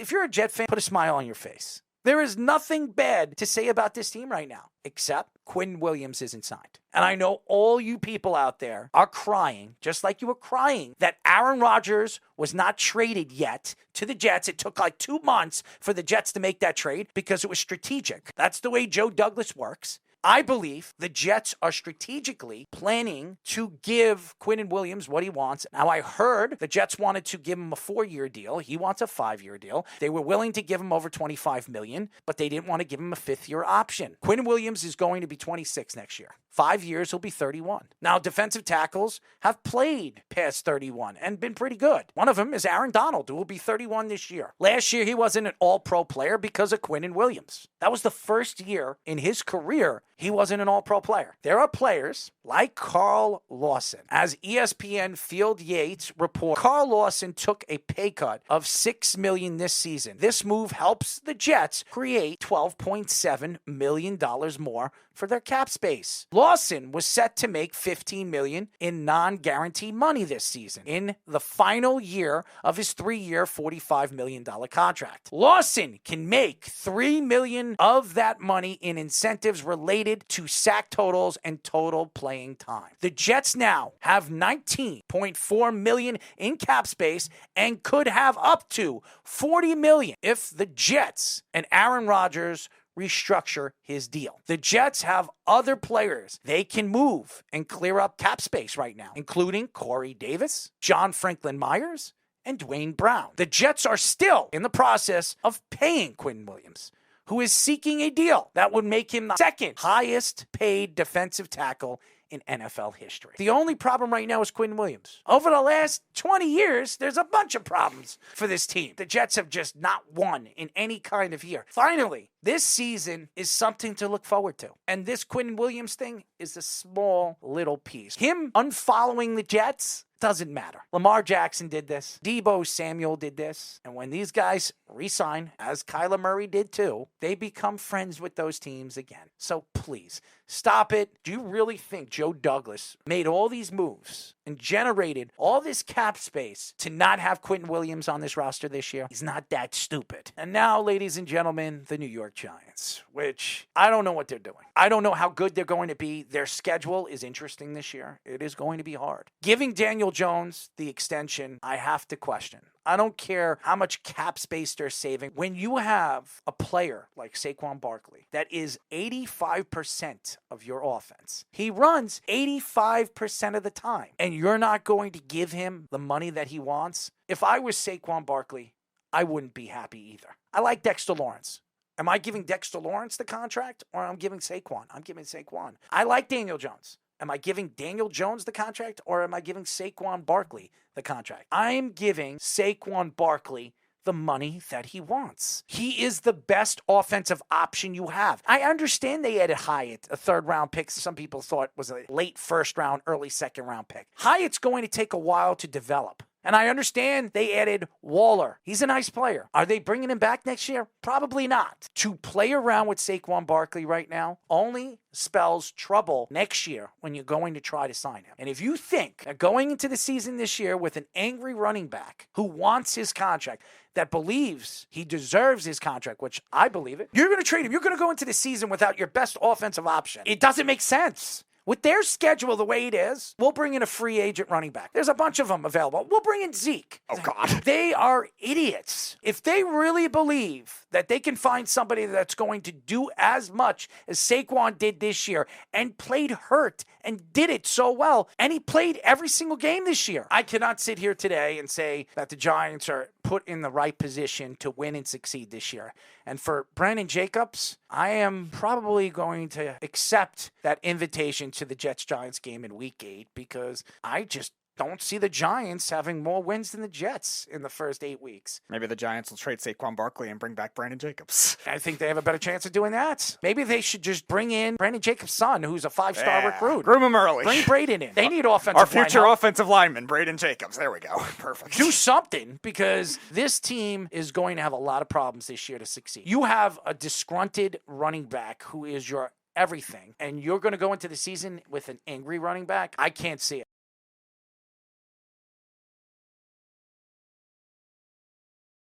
If you're a Jet fan, put a smile on your face. There is nothing bad to say about this team right now, except Quinnen Williams isn't signed. And I know all you people out there are crying, just like you were crying, that Aaron Rodgers was not traded yet to the Jets. It took like 2 months for the Jets to make that trade because it was strategic. That's the way Joe Douglas works. I believe the Jets are strategically planning to give Quinnen Williams what he wants. Now, I heard the Jets wanted to give him a 4-year deal. He wants a 5-year deal. They were willing to give him over $25 million, but they didn't want to give him a 5th-year option. Quinnen Williams is going to be 26 next year. 5 years, he'll be 31. Now, defensive tackles have played past 31 and been pretty good. One of them is Aaron Donald, who will be 31 this year. Last year, he wasn't an all-pro player because of Quinnen Williams. That was the first year in his career he wasn't an all-pro player. There are players like Carl Lawson. As ESPN Field Yates report, Carl Lawson took a pay cut of $6 million this season. This move helps the Jets create $12.7 million more for their cap space. Lawson was set to make $15 million in non-guaranteed money this season in the final year of his 3-year, $45 million contract. Lawson can make $3 million of that money in incentives related to sack totals and total playing time. The Jets now have $19.4 million in cap space and could have up to $40 million if the Jets and Aaron Rodgers restructure his deal. The Jets have other players they can move and clear up cap space right now, including Corey Davis, John Franklin Myers, and Dwayne Brown. The Jets are still in the process of paying Quinnen Williams, who is seeking a deal that would make him the second highest paid defensive tackle in NFL history. The only problem right now is Quinnen Williams. Over the last 20 years, there's a bunch of problems for this team. The Jets have just not won in any kind of year. Finally, this season is something to look forward to. And this Quinnen Williams thing is a small little piece. Him unfollowing the Jets doesn't matter. Lamar Jackson did this. Deebo Samuel did this. And when these guys re-sign, as Kyler Murray did too, they become friends with those teams again. So please, stop it. Do you really think Joe Douglas made all these moves and generated all this cap space to not have Quinnen Williams on this roster this year? He's not that stupid. And now, ladies and gentlemen, the New York Giants, which I don't know what they're doing. I don't know how good they're going to be. Their schedule is interesting this year. It is going to be hard. Giving Daniel Jones the extension, I have to question. I don't care how much cap space they're saving. When you have a player like Saquon Barkley that is 85% of your offense, he runs 85% of the time, and you're not going to give him the money that he wants. If I was Saquon Barkley, I wouldn't be happy either. I like Dexter Lawrence. Am I giving Dexter Lawrence the contract, or I'm giving Saquon? I'm giving Saquon. I like Daniel Jones. Am I giving Daniel Jones the contract, or am I giving Saquon Barkley the contract? I'm giving Saquon Barkley the money that he wants. He is the best offensive option you have. I understand they added Hyatt, a 3rd-round pick. Some people thought was a late 1st-round, early 2nd-round pick. Hyatt's going to take a while to develop. And I understand they added Waller. He's a nice player. Are they bringing him back next year? Probably not. To play around with Saquon Barkley right now only spells trouble next year when you're going to try to sign him. And if you think that going into the season this year with an angry running back who wants his contract, that believes he deserves his contract, which I believe it, you're going to trade him. You're going to go into the season without your best offensive option. It doesn't make sense. With their schedule the way it is, we'll bring in a free agent running back. There's a bunch of them available. We'll bring in Zeke. Oh, God. They are idiots. If they really believe that they can find somebody that's going to do as much as Saquon did this year and played hurt and did it so well, and he played every single game this year, I cannot sit here today and say that the Giants are put in the right position to win and succeed this year. And for Brandon Jacobs, I am probably going to accept that invitation to the Jets-Giants game in Week 8 because I just don't see the Giants having more wins than the Jets in the first 8 weeks. Maybe the Giants will trade Saquon Barkley and bring back Brandon Jacobs. I think they have a better chance of doing that. Maybe they should just bring in Brandon Jacobs' son, who's a 5-star recruit. Groom him early. Bring Braden in. They need offensive Our future line help. offensive lineman, Braden Jacobs. There we go. Perfect. Do something, because this team is going to have a lot of problems this year to succeed. You have a disgruntled running back who is your everything, and you're going to go into the season with an angry running back. I can't see it.